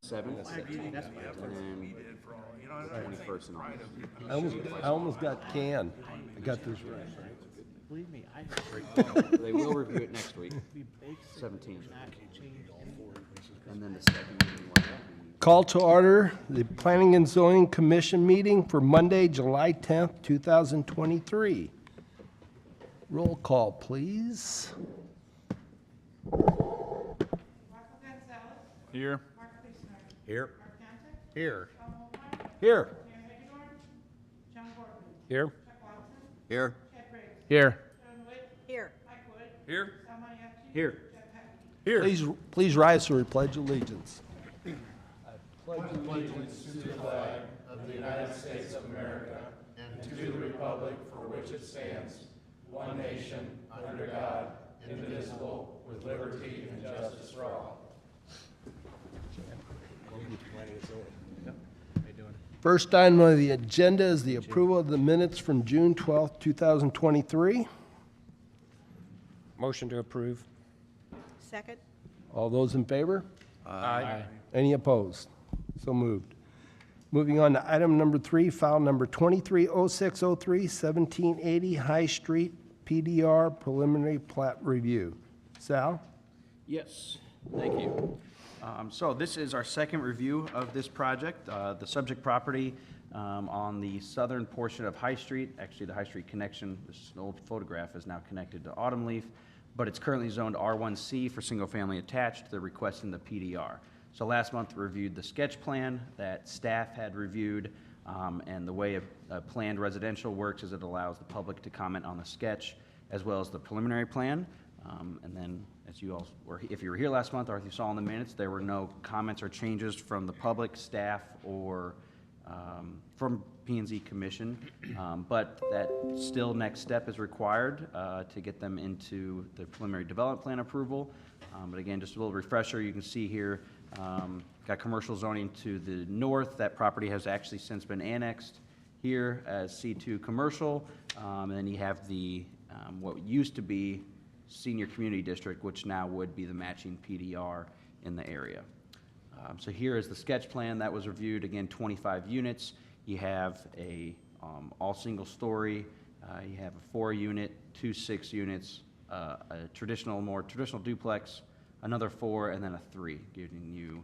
7th, and then 21st in August. I almost got canned. I got this right. Believe me, I They will review it next week, 17th, and then the second meeting will be Call to order the Planning and Zoning Commission meeting for Monday, July 10th, 2023. Roll call, please. Michael Gonzalez. Here. Mark Fleisner. Here. Mark Cantor. Here. Tom Mulbauer. Here. Mayor Hagedorn. John Gordon. Here. Chuck Watson. Here. Chad Briggs. Here. John Witt. Here. Mike Wood. Here. Sal Manayaki. here. Jeff Hackney. Here. Please rise for a pledge allegiance. First item on the agenda is the approval of the minutes from June 12th, 2023. Motion to approve. Second. All those in favor? Aye. Any opposed? So moved. Moving on to item number 3, file number 230603, 1780 High Street PDR preliminary plat review. Sal? Yes, thank you. So this is our second review of this project. The subject property on the southern portion of High Street, actually the High Street connection, this is an old photograph, is now connected to Autumn Leaf, but it's currently zoned R1C for single-family attached. They're requesting the PDR. So last month, we reviewed the sketch plan that staff had reviewed, and the way a planned residential works is it allows the public to comment on the sketch as well as the preliminary plan. And then, as you all were, if you were here last month or if you saw in the minutes, there were no comments or changes from the public, staff, or from P&Z Commission. But that still next step is required to get them into the preliminary development plan approval. But again, just a little refresher, you can see here, got commercial zoning to the north. That property has actually since been annexed here as C2 commercial. And then you have the what used to be Senior Community District, which now would be the matching PDR in the area. So here is the sketch plan that was reviewed. Again, 25 units. You have a all single story. You have a 4-unit, 2 6 units, a more traditional duplex, another 4, and then a 3, giving you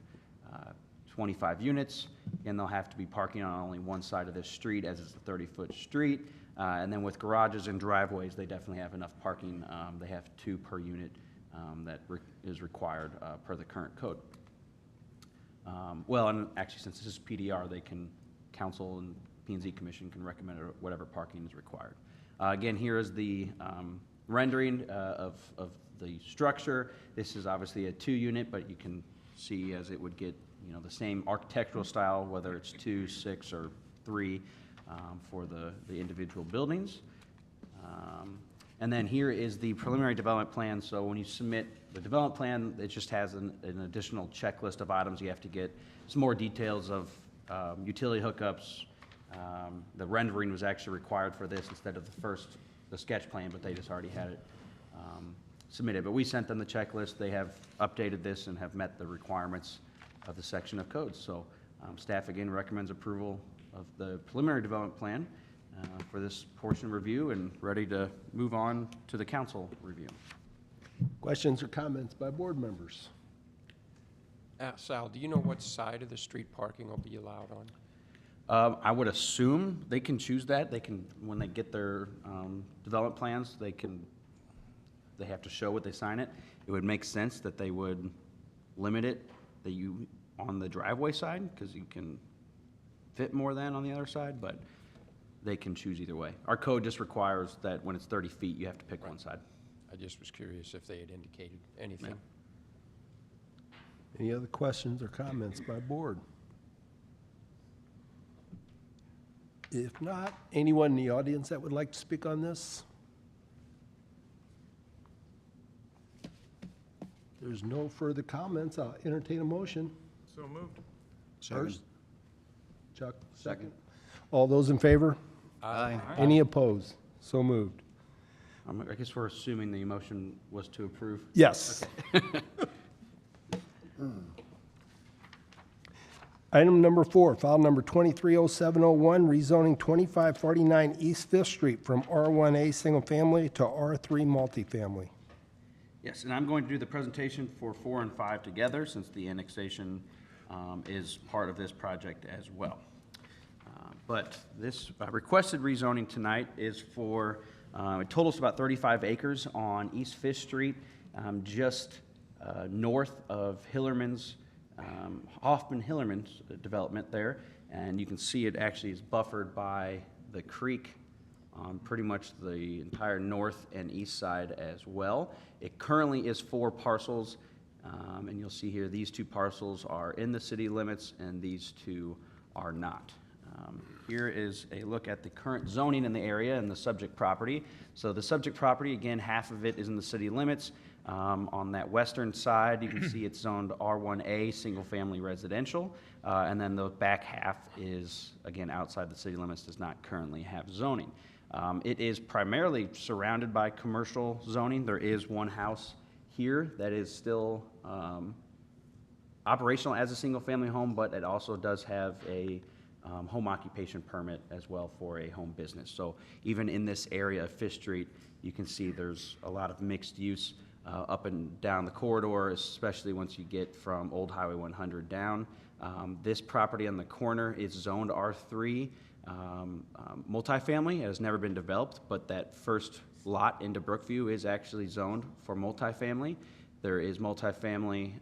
25 units. And they'll have to be parking on only one side of this street, as it's a 30-foot street. And then with garages and driveways, they definitely have enough parking. They have 2 per unit that is required per the current code. Well, and actually, since this is PDR, they can, council and P&Z Commission can recommend whatever parking is required. Again, here is the rendering of the structure. This is obviously a 2-unit, but you can see as it would get, the same architectural style, whether it's 2, 6, or 3 for the individual buildings. And then here is the preliminary development plan. So when you submit the development plan, it just has an additional checklist of items you have to get. Some more details of utility hookups. The rendering was actually required for this instead of the sketch plan, but they just already had it submitted. But we sent them the checklist. They have updated this and have met the requirements of the section of codes. So staff again recommends approval of the preliminary development plan for this portion review and ready to move on to the council review. Questions or comments by board members? Sal, do you know what side of the street parking will be allowed on? I would assume they can choose that. They can, when they get their development plans, they have to show what they sign it. It would make sense that they would limit it on the driveway side, because you can fit more than on the other side, but they can choose either way. Our code just requires that when it's 30 feet, you have to pick one side. I just was curious if they had indicated anything. Any other questions or comments by board? If not, anyone in the audience that would like to speak on this? There's no further comments. I'll entertain a motion. So moved. First, Chuck, second. All those in favor? Aye. Any opposed? So moved. I guess we're assuming the motion was to approve. Yes. Item number 4, file number 230701, rezoning 2549 East Fifth Street from R1A Single Family to R3 Multifamily. Yes, and I'm going to do the presentation for 4 and 5 together, since the annexation is part of this project as well. But this requested rezoning tonight is for, it totals about 35 acres on East Fifth Street, just north of Hillerman's, Hoffman-Hillerman's development there. And you can see it actually is buffered by the creek on pretty much the entire north and east side as well. It currently is 4 parcels, and you'll see here these 2 parcels are in the city limits and these 2 are not. Here is a look at the current zoning in the area and the subject property. So the subject property, again, half of it is in the city limits. On that western side, you can see it's zoned R1A, single-family residential, and then the back half is, again, outside the city limits, does not currently have zoning. It is primarily surrounded by commercial zoning. There is one house here that is still operational as a single-family home, but it also does have a home occupation permit as well for a home business. So even in this area of Fifth Street, you can see there's a lot of mixed use up and down the corridor, especially once you get from Old Highway 100 down. This property on the corner is zoned R3 multifamily. It has never been developed, but that first lot into Brookview is actually zoned for multifamily. There is multifamily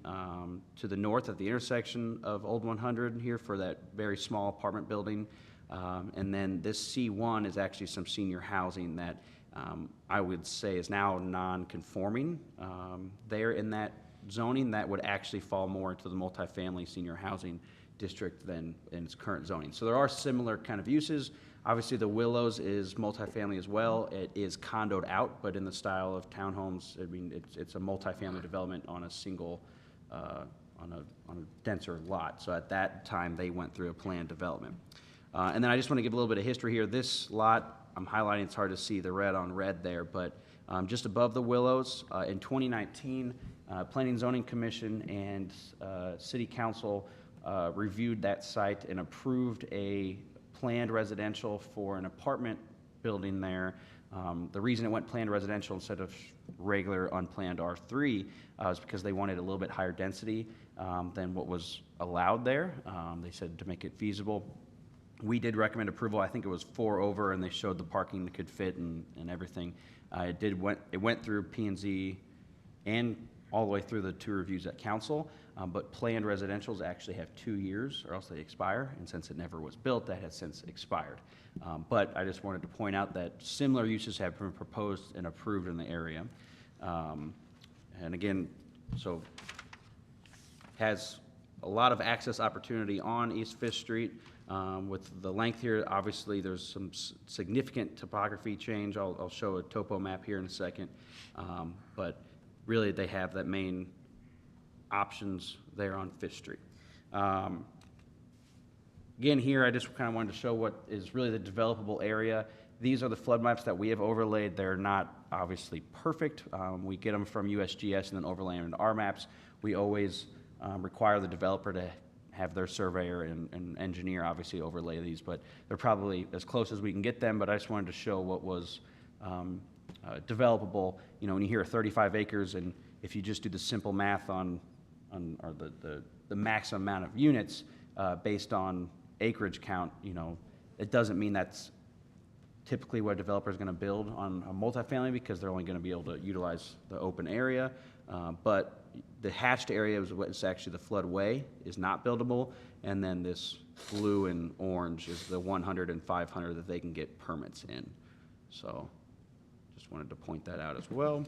to the north at the intersection of Old 100 here for that very small apartment building. And then this C1 is actually some senior housing that I would say is now non-conforming there in that zoning. That would actually fall more into the multifamily senior housing district than in its current zoning. So there are similar kind of uses. Obviously, the Willows is multifamily as well. It is condoed out, but in the style of townhomes. I mean, it's a multifamily development on a single, on a denser lot. So at that time, they went through a planned development. And then I just want to give a little bit of history here. This lot, I'm highlighting, it's hard to see the red on red there, but just above the Willows, in 2019, Planning and Zoning Commission and City Council reviewed that site and approved a planned residential for an apartment building there. The reason it went planned residential instead of regular unplanned R3 is because they wanted a little bit higher density than what was allowed there. They said to make it feasible. We did recommend approval. I think it was 4 over, and they showed the parking that could fit and everything. It went through P&Z and all the way through the 2 reviews at council, but planned residentials actually have 2 years or else they expire, and since it never was built, that has since expired. But I just wanted to point out that similar uses have been proposed and approved in the area. And again, so has a lot of access opportunity on East Fifth Street. With the length here, obviously there's some significant topography change. I'll show a topo map here in a second, but really they have that main options there on Fifth Street. Again, here I just kind of wanted to show what is really the developable area. These are the flood maps that we have overlaid. They're not obviously perfect. We get them from USGS and then overlay them into our maps. We always require the developer to have their surveyor and engineer obviously overlay these, but they're probably as close as we can get them. But I just wanted to show what was developable. You know, when you hear 35 acres, and if you just do the simple math on or the maximum amount of units based on acreage count, you know, it doesn't mean that's typically what a developer is going to build on a multifamily, because they're only going to be able to utilize the open area. But the hatched area is what's actually the floodway is not buildable, and then this blue and orange is the 100 and 500 that they can get permits in. So just wanted to point that out as well.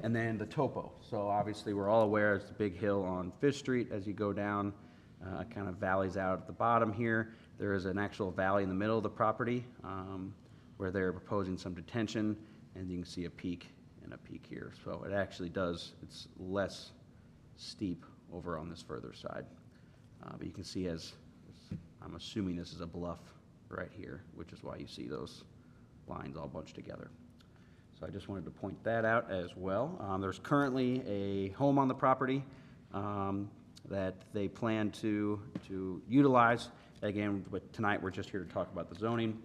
And then the topo. So obviously we're all aware it's the big hill on Fifth Street as you go down, kind of valleys out at the bottom here. There is an actual valley in the middle of the property where they're proposing some detention, and you can see a peak and a peak here. So it actually does, it's less steep over on this further side. But you can see I'm assuming this is a bluff right here, which is why you see those lines all bunched together. So I just wanted to point that out as well. There's currently a home on the property. that they plan to utilize. Again, but tonight, we're just here to talk about the zoning.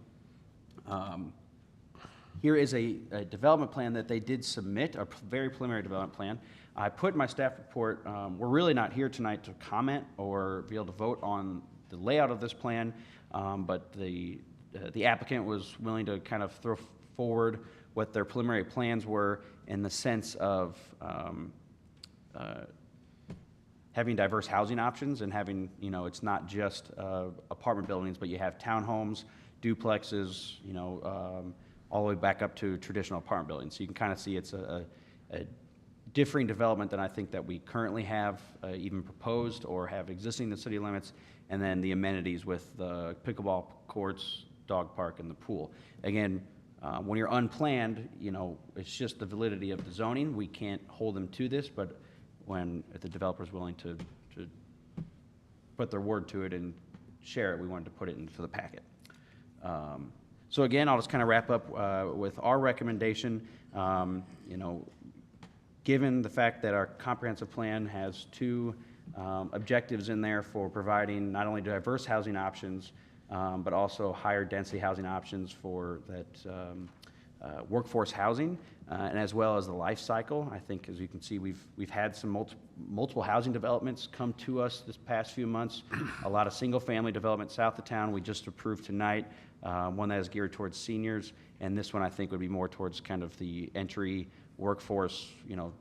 Here is a development plan that they did submit, a very preliminary development plan. I put in my staff report, we're really not here tonight to comment or be able to vote on the layout of this plan, but the applicant was willing to kind of throw forward what their preliminary plans were in the sense of having diverse housing options and having, you know, it's not just apartment buildings, but you have townhomes, duplexes, you know, all the way back up to traditional apartment buildings. So you can kind of see it's a differing development than I think that we currently have even proposed or have existing in the city limits, and then the amenities with the pickleball courts, dog park, and the pool. Again, when you're unplanned, you know, it's just the validity of the zoning. We can't hold them to this, but when the developer's willing to put their word to it and share it, we wanted to put it into the packet. So again, I'll just kind of wrap up with our recommendation. You know, given the fact that our comprehensive plan has two objectives in there for providing not only diverse housing options, but also higher density housing options for that workforce housing, and as well as the life cycle. I think, as you can see, we've had some multiple housing developments come to us this past few months. A lot of single-family development south of town. We just approved tonight one that is geared towards seniors, and this one I think would be more towards kind of the entry workforce, you know,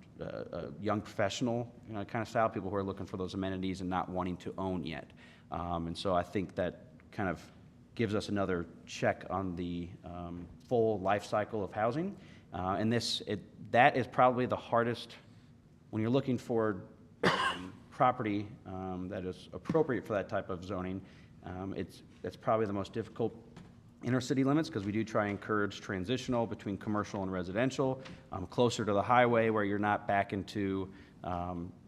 young professional, you know, kind of style, people who are looking for those amenities and not wanting to own yet. And so I think that kind of gives us another check on the full life cycle of housing. And that is probably the hardest, when you're looking for property that is appropriate for that type of zoning, that's probably the most difficult inner city limits, because we do try and encourage transitional between commercial and residential, closer to the highway where you're not back into,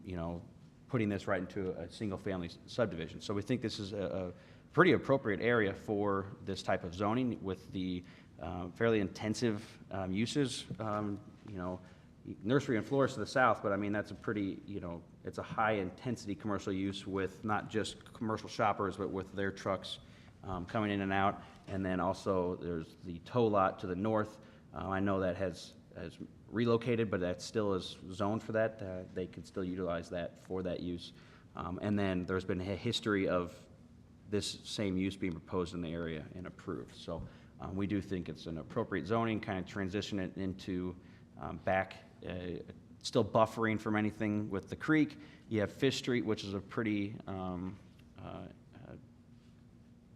you know, putting this right into a single family subdivision. So we think this is a pretty appropriate area for this type of zoning with the fairly intensive uses. You know, nursery and florist to the south, but I mean, that's a pretty, you know, it's a high intensity commercial use with not just commercial shoppers, but with their trucks coming in and out. And then also there's the tow lot to the north. I know that has relocated, but that still is zoned for that. They could still utilize that for that use. And then there's been a history of this same use being proposed in the area and approved. So we do think it's an appropriate zoning, kind of transition it into back, still buffering from anything with the creek. You have Fish Street, which is a pretty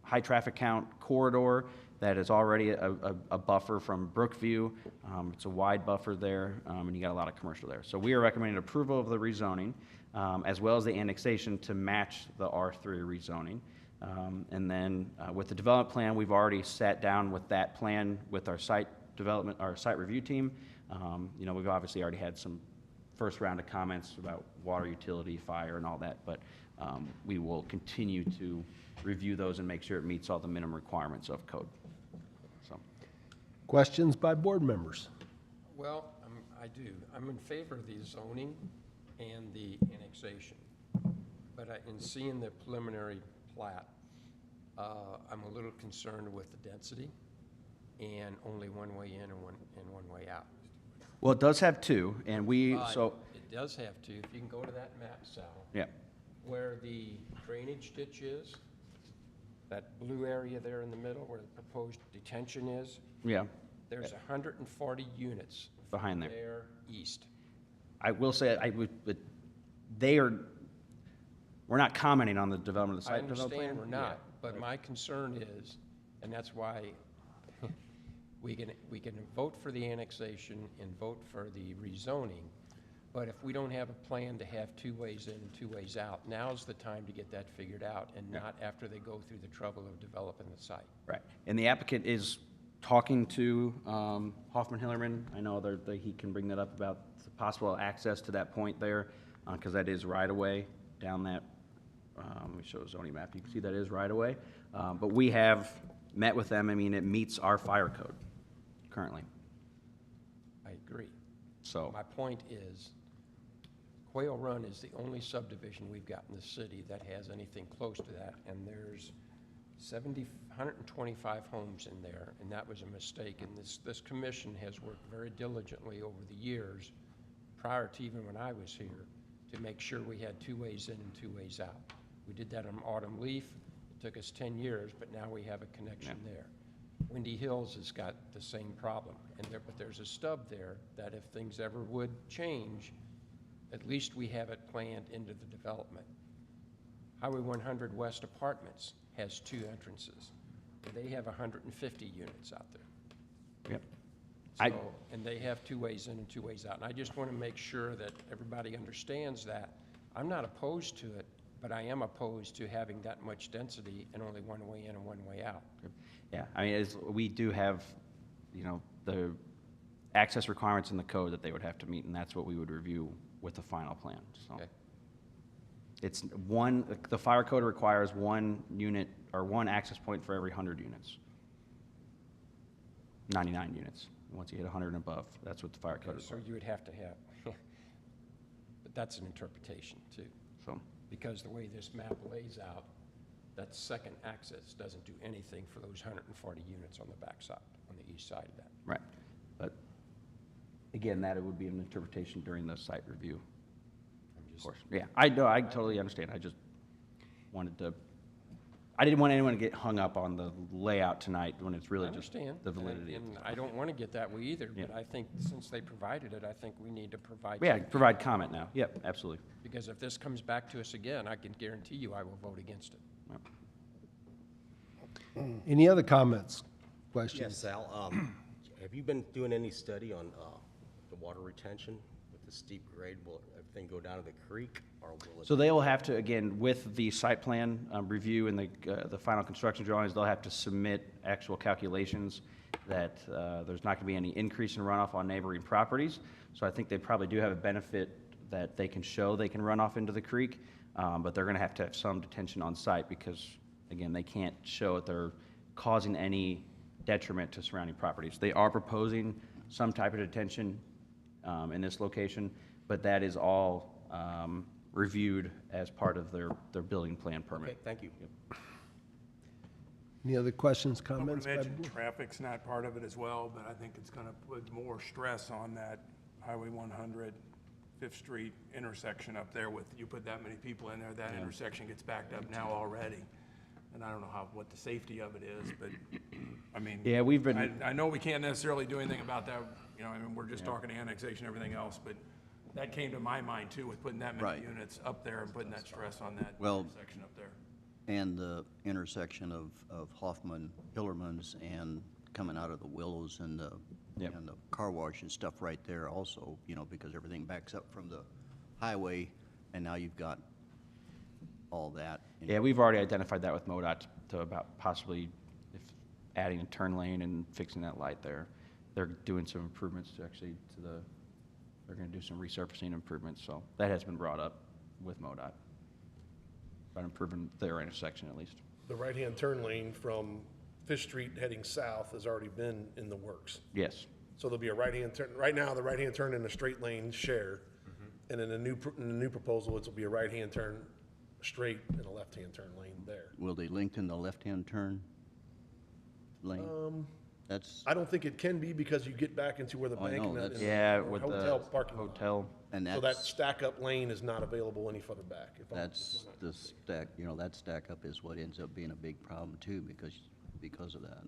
high traffic count corridor that is already a buffer from Brookview. It's a wide buffer there, and you got a lot of commercial there. So we are recommending approval of the rezoning, as well as the annexation to match the R3 rezoning. And then with the development plan, we've already sat down with that plan with our site development, our site review team. You know, we've obviously already had some first round of comments about water utility, fire, and all that, but we will continue to review those and make sure it meets all the minimum requirements of code. So, Questions by board members? Well, I do. I'm in favor of the zoning and the annexation. But in seeing the preliminary plat, I'm a little concerned with the density and only one way in and one way out. well, it does have two, and we, But so, it does have to. If you can go to that map, Sal, yeah. where the drainage ditch is, that blue area there in the middle where the proposed detention is, Yeah, there's 140 units behind there. there east. I will say, but we're not commenting on the development of the I site development plan. understand we're not, but my concern is, and that's why we can vote for the annexation and vote for the rezoning, but if we don't have a plan to have two ways in and two ways out, now's the time to get that figured out, and not after they go through the trouble of developing the site. Right, and the applicant is talking to Hoffman Hillerman. I know that he can bring that up about the possible access to that point there, because that is right away down that, let me show a zoning map. You can see that is right away. But we have met with them. I mean, it meets our fire code currently. I agree. So, My point is, Quail Run is the only subdivision we've got in the city that has anything close to that, and there's 125 homes in there, and that was a mistake. And this commission has worked very diligently over the years, prior to even when I was here, to make sure we had two ways in and two ways out. We did that on Autumn Leaf. It took us 10 years, but now we have a connection there. Windy Hills has got the same problem, but there's a stub there that if things ever would change, at least we have it planned into the development. Highway 100 West Apartments has 2 entrances. They have 150 units out there. Yep. So, and they have 2 ways in and 2 ways out. And I just want to make sure that everybody understands that. I'm not opposed to it, but I am opposed to having that much density and only one way in and one way out. Yeah, I mean, we do have, the access requirements in the code that they would have to meet, and that's what we would review with the final plan, so. Okay. It's the fire code requires 1 unit or 1 access point for every 100 units. 99 units. Once you hit 100 and above, that's what the fire code So requires. you would have to have, but that's an interpretation too. So, Because the way this map lays out, that second access doesn't do anything for those 140 units on the backside, on the east side of that. right. But again, that it would be an interpretation during the site review I'm just, portion. Yeah, I know, I totally understand. I just I didn't want anyone to get hung up on the layout tonight when it's I really just understand. the validity. And I don't want to get that way either, but Yeah. I think since they provided it, I think we need to provide. Yeah, something. provide comment now. Yep, absolutely. Because if this comes back to us again, I can guarantee you I will vote against it. Any other comments, Yes, questions? Sal, have you been doing any study on the water retention with the steep grade? Will everything go down to the creek, or will it? So they will have to, again, with the site plan review and the final construction drawings, they'll have to submit actual calculations that there's not going to be any increase in runoff on neighboring properties. So I think they probably do have a benefit that they can show they can run off into the creek, but they're going to have some detention on site because, again, they can't show that they're causing any detriment to surrounding properties. They are proposing some type of detention in this location, but that is all reviewed as part of their building plan Okay, permit. thank you. Any other questions, I would comments? by imagine board? traffic's not part of it as well, but I think it's gonna put more stress on that Highway 100, Fifth Street intersection up there with, you put that many people in there, that intersection gets backed up now already. And I don't know what the safety of it is, but, I mean. Yeah, we've been- I know we can't necessarily do anything about that, I mean, we're just talking annexation, everything else, but that came to my mind too, with putting that many Right. units up there and putting that stress on that Well- intersection up there. And the intersection of Hoffman, Hillerman's, and coming out of the Willows and the Yep. and the car wash and stuff right there also, because everything backs up from the highway, and now you've got all that. Yeah, we've already identified that with MoDOT to about possibly if adding a turn lane and fixing that light there. They're doing some improvements to actually they're going to do some resurfacing improvements, so that has been brought up with MoDOT. About improving their intersection at least. The right-hand turn lane from Fish Street heading south has already been in the works. Yes, So there'll be a right-hand turn, right now, the right-hand turn and a straight lane share. And in the new proposal, it'll be a right-hand turn straight and a left-hand turn lane there. Will they lengthen the left-hand turn lane? That's, I don't think it can be because you get back into where the Oh, I bank know, and that's- the yeah, or with the hotel parking lot. hotel. and So that that's, stack-up lane is not available any further back. if I'm- that's the stack, that stack up is what ends up being a big problem too, because of that.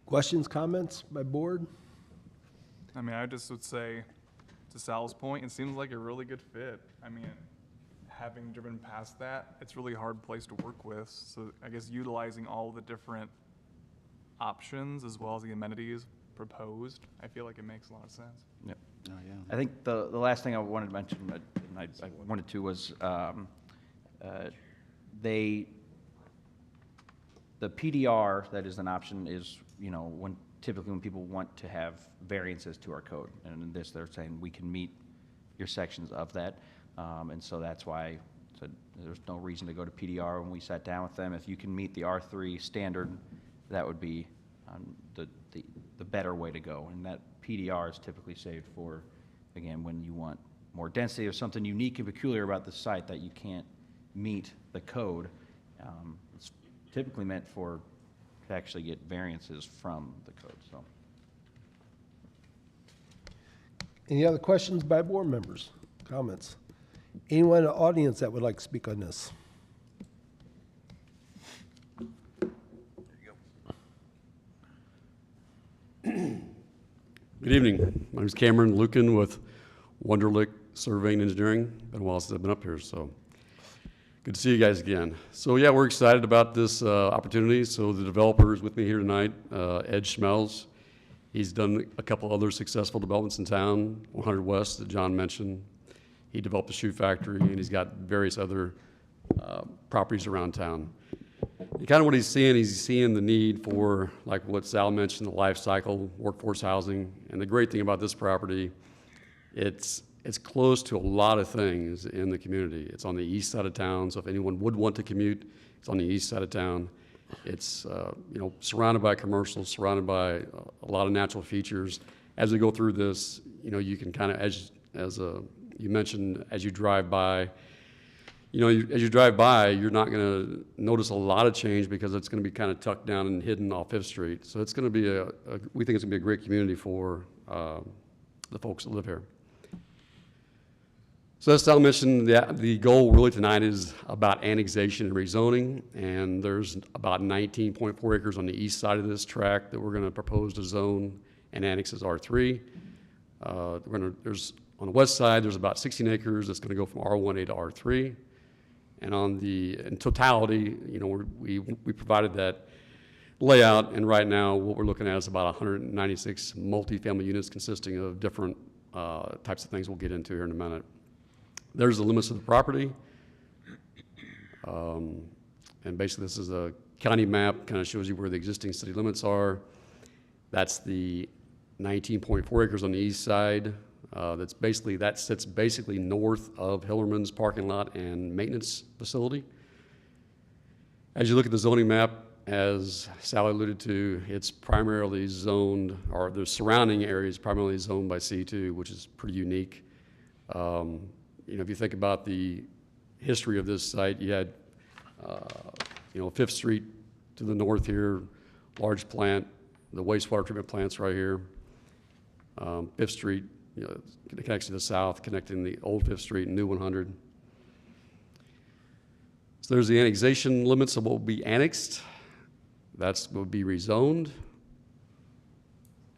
Questions, comments by board? I mean, I just would say, to Sal's point, it seems like a really good fit. I mean, having driven past that, it's a really hard place to work with. So I guess utilizing all the different options as well as the amenities proposed, I feel like it makes a lot of sense. Yep. Oh, yeah. I think the last thing I wanted to mention, and I wanted to, was the PDR that is an option is, typically when people want to have variances to our code. And in this, they're saying we can meet your sections of that. And so that's why there's no reason to go to PDR when we sat down with them. If you can meet the R3 standard, that would be the the better way to go. And that PDR is typically saved for, again, when you want more density or something unique and peculiar about the site that you can't meet the code. It's typically meant to actually get variances from the code, so. Any other questions by board members? Comments? Anyone in the audience that would like to speak on this? Good evening. My name is Cameron Lucan with Wunderlich Surveying Engineering. Been a while since I've been up here, so good to see you guys again. So yeah, we're excited about this opportunity. So the developer is with me here tonight, Ed Schmelz. He's done a couple other successful developments in town, 100 West that John mentioned. He developed the shoe factory, and he's got various other properties around town. And kind of what he's seeing the need for, like what Sal mentioned, the life cycle, workforce housing. And the great thing about this property, it's close to a lot of things in the community. It's on the east side of town, so if anyone would want to commute, it's on the east side of town. It's surrounded by commercials, surrounded by a lot of natural features. As we go through this, you can kind of, as you mentioned, as you drive by, as you drive by, you're not going to notice a lot of change because it's going to be kind of tucked down and hidden off Fifth Street. So it's going to be we think it's going to be a great community for the folks that live here. So as Sal mentioned, the goal really tonight is about annexation and rezoning, and there's about 19.4 acres on the east side of this tract that we're going to propose to zone and annex as R3. On the west side, there's about 16 acres that's going to go from R1A to R3. And in totality, we provided that layout, and right now what we're looking at is about 196 multifamily units consisting of different types of things we'll get into here in a minute. There's the limits of the property. And basically this is a county map, kind of shows you where the existing city limits are. That's the 19.4 acres on the east side. That sits basically north of Hillerman's parking lot and maintenance facility. As you look at the zoning map, as Sally alluded to, it's primarily zoned, or the surrounding area is primarily zoned by C2, which is pretty unique. If you think about the history of this site, you had, Fifth Street to the north here, large plant, the wastewater treatment plant's right here. Fifth Street, it connects to the south, connecting the old Fifth Street and new 100. So there's the annexation limits of what will be annexed. That's will be rezoned.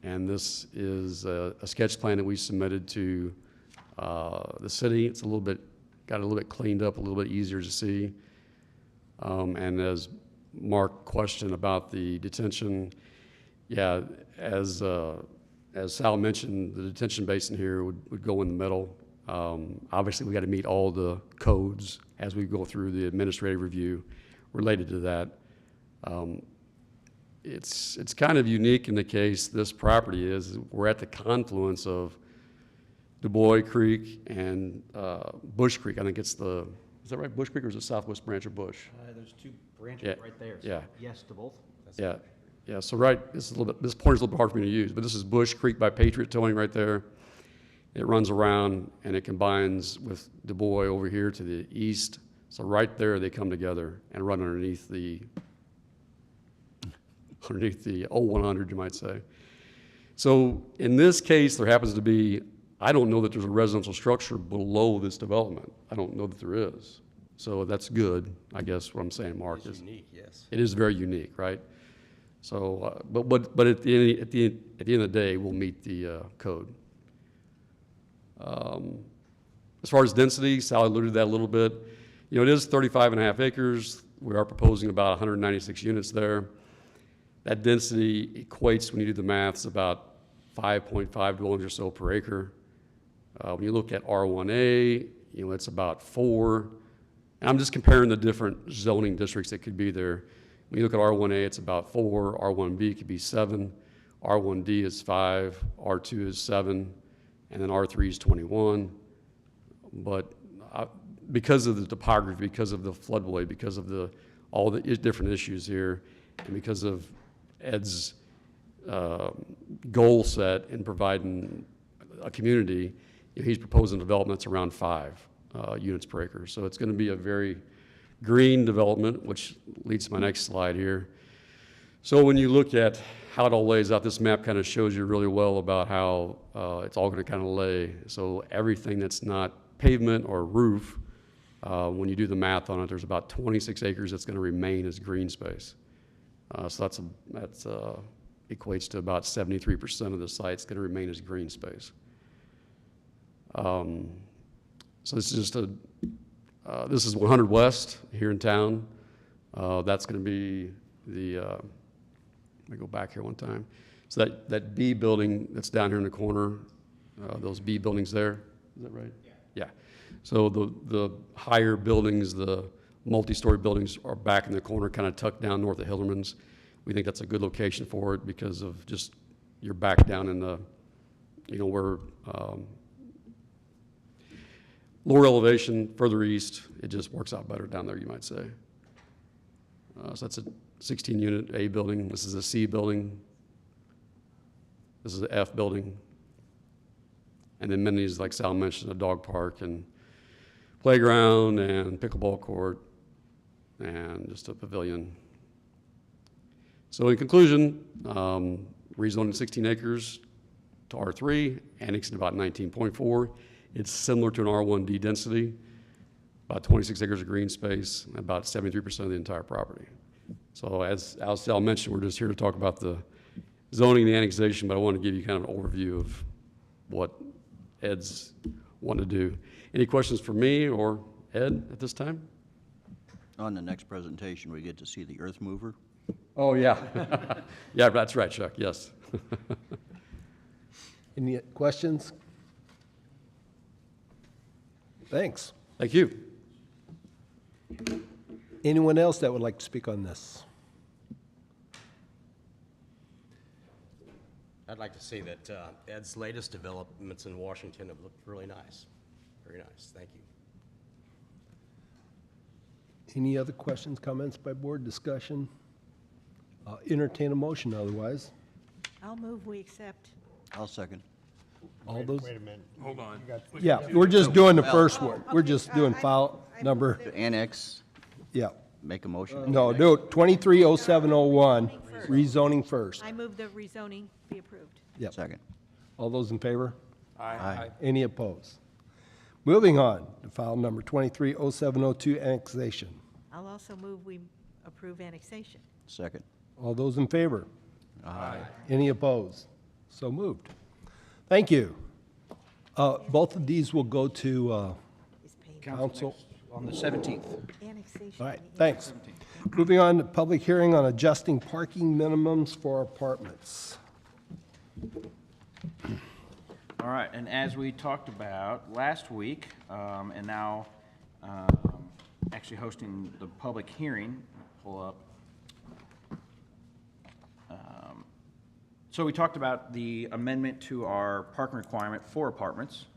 And this is a sketch plan that we submitted to the city. It's got a little bit cleaned up, a little bit easier to see. And as Mark questioned about the detention, yeah, as Sal mentioned, the detention basin here would go in the middle. Obviously, we got to meet all the codes as we go through the administrative review related to that. It's kind of unique in the case this property is. We're at the confluence of Du Bois Creek and Bush Creek. I think it's is that right, Bush Creek, or is it Southwest Branch or Bush? There's two branches Yeah, right there, so yeah. yes to both. Yeah, yeah, so this point is a little bit hard for me to use, but this is Bush Creek by Patriot Towing right there. It runs around and it combines with Du Bois over here to the east. So right there, they come together and run underneath the 0100, you might say. So in this case, there happens to be, I don't know that there's a residential structure below this development. I don't know that there is. So that's good, I guess what I'm saying, Mark. It's unique, yes. It is very unique, right? So, but at the end of the day, we'll meet the code. As far as density, Sally alluded to that a little bit. It is 35.5 acres. We are proposing about 196 units there. That density equates, when you do the maths, about 5.5 dwellings or so per acre. When you look at R1A, it's about 4. And I'm just comparing the different zoning districts that could be there. When you look at R1A, it's about 4, R1B could be 7, R1D is 5, R2 is 7, and then R3 is 21. But because of the topography, because of the floodway, because of all the different issues here, and because of Ed's goal set in providing a community, he's proposing development that's around 5 units per acre. So it's going to be a very green development, which leads to my next slide here. So when you look at how it all lays out, this map kind of shows you really well about how it's all going to kind of lay. So everything that's not pavement or roof, when you do the math on it, there's about 26 acres that's going to remain as green space. So that's equates to about 73% of the site's going to remain as green space. So this is just this is 100 West here in town. That's going to be the, let me go back here one time. So that B building that's down here in the corner, those B buildings there, is that right? Yeah. Yeah. So the higher buildings, the multi-story buildings are back in the corner, kind of tucked down north of Hillerman's. We think that's a good location for it because of just, you're back down in the, where, lower elevation, further east, it just works out better down there, you might say. So that's a 16-unit A building. This is a C building. This is an F building. And then amenities, like Sal mentioned, a dog park and playground and pickleball court and just a pavilion. So in conclusion, rezoning 16 acres to R3, annexing about 19.4. It's similar to an R1D density, about 26 acres of green space, about 73% of the entire property. So as Al mentioned, we're just here to talk about the zoning and the annexation, but I want to give you kind of an overview of what Ed's wanting to do. Any questions for me or Ed at this time? On the next presentation, we get to see the earth mover. Oh, yeah. Yeah, that's right, Chuck, yes. Any questions? Thanks. Thank you. Anyone else that would like to speak on this? I'd like to say that Ed's latest developments in Washington have looked really nice. Very nice. Thank you. Any other questions, comments by board, discussion? Entertain a motion otherwise. I'll move we accept. I'll second. All those, Wait a minute. Hold on. yeah, we're just doing the first one. We're just doing file number, To annex, yeah. make a motion. No, do it 230701, rezoning first. I move the rezoning be approved. Yep. Second. All those in favor? Aye. Any opposed? Moving on to file number 230702, annexation. I'll also move we approve annexation. Second. All those in favor? Aye. Any opposed? So moved. Thank you. Both of these will go to Is paid. council. On the 17th. Annexation. All right, thanks. Moving on to public hearing on adjusting parking minimums for apartments. All right, and as we talked about last week, and now actually hosting the public hearing, pull up. So we talked about the amendment to our parking requirement for apartments,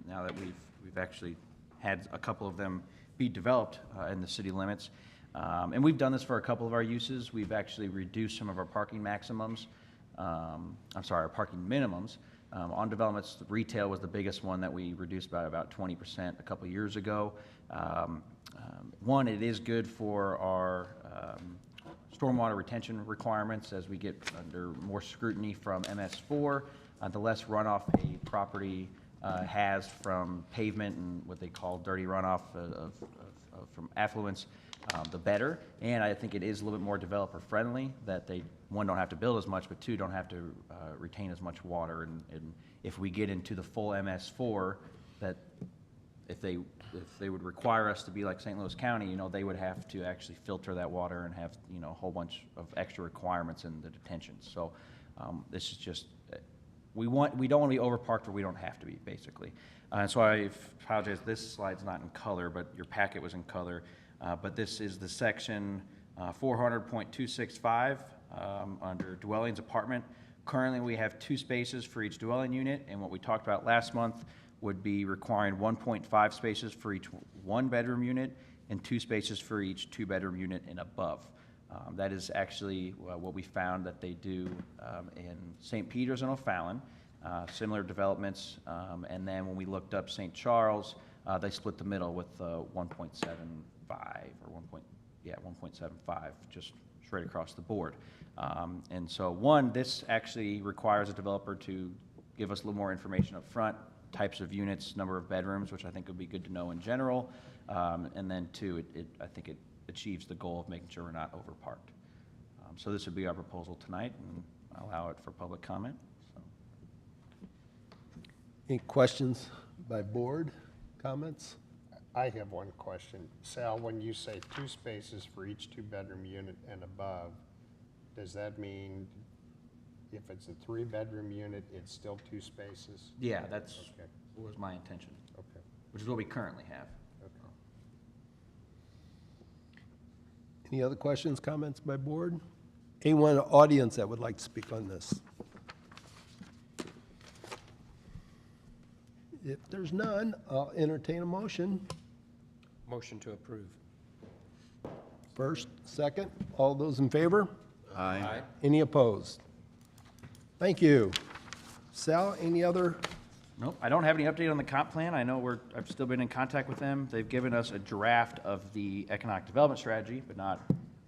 now that we've actually had a couple of them be developed in the city limits. And we've done this for a couple of our uses. We've actually reduced some of our parking maximums, our parking minimums. On developments, retail was the biggest one that we reduced by about 20% a couple of years ago. One, it is good for our stormwater retention requirements as we get under more scrutiny from MS4. The less runoff a property has from pavement and what they call dirty runoff from affluents, the better. And I think it is a little bit more developer friendly that they, one, don't have to build as much, but two, don't have to retain as much water. And if we get into the full MS4, that if they would require us to be like St. Louis County, they would have to actually filter that water and have, a whole bunch of extra requirements in the detentions. So this is just, we don't want to be overparked where we don't have to be, basically. And so I apologize, this slide's not in color, but your packet was in color. But this is the section 400.265 under dwellings apartment. Currently, we have 2 spaces for each dwelling unit, and what we talked about last month would be requiring 1.5 spaces for each 1-bedroom unit and 2 spaces for each 2-bedroom unit and above. That is actually what we found that they do in St. Peter's and O'Fallon, similar developments. And then when we looked up St. Charles, they split the middle with 1.75 or 1.75, just straight across the board. And so this actually requires a developer to give us a little more information up front, types of units, number of bedrooms, which I think would be good to know in general. And then two, I think it achieves the goal of making sure we're not overparked. So this would be our proposal tonight, and I'll allow it for public comment. So. Any questions by board, comments? I have one question. Sal, when you say 2 spaces for each 2-bedroom unit and above, does that mean if it's a 3-bedroom unit, it's still 2 spaces? Yeah, that's Okay. was my intention, Okay. which is what we currently have. Okay. Any other questions, comments by board? Anyone in the audience that would like to speak on this? If there's none, I'll entertain a motion. Motion to approve. First, second, all those in favor? Aye. Any opposed? Thank you. Sal, any other? Nope, I don't have any update on the comp plan. I know I've still been in contact with them. They've given us a draft of the economic development strategy, but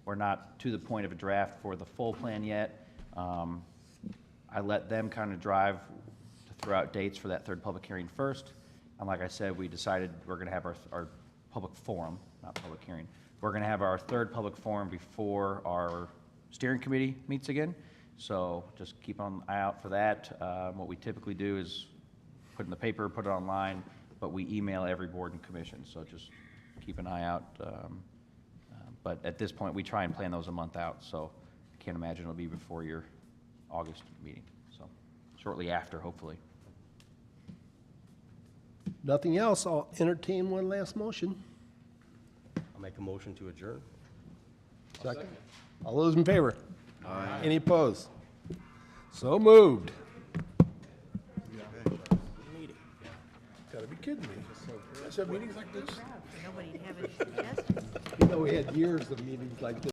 we're not to the point of a draft for the full plan yet. I let them kind of drive to throw out dates for that third public hearing first. And like I said, we decided we're gonna have our public forum, not public hearing. We're gonna have our third public forum before our steering committee meets again. So just keep an eye out for that. What we typically do is put in the paper, put it online, but we email every board and commission, so just keep an eye out. But at this point, we try and plan those a month out, so I can't imagine it'll be before your August meeting, so shortly after, hopefully. Nothing else, I'll entertain one last motion. I'll make a motion to adjourn. Second. All those in favor? Aye. Any opposed? So moved. Gotta be kidding me. I said meetings like this? Proud for nobody to have any suggestions. You know, we had years of meetings like this.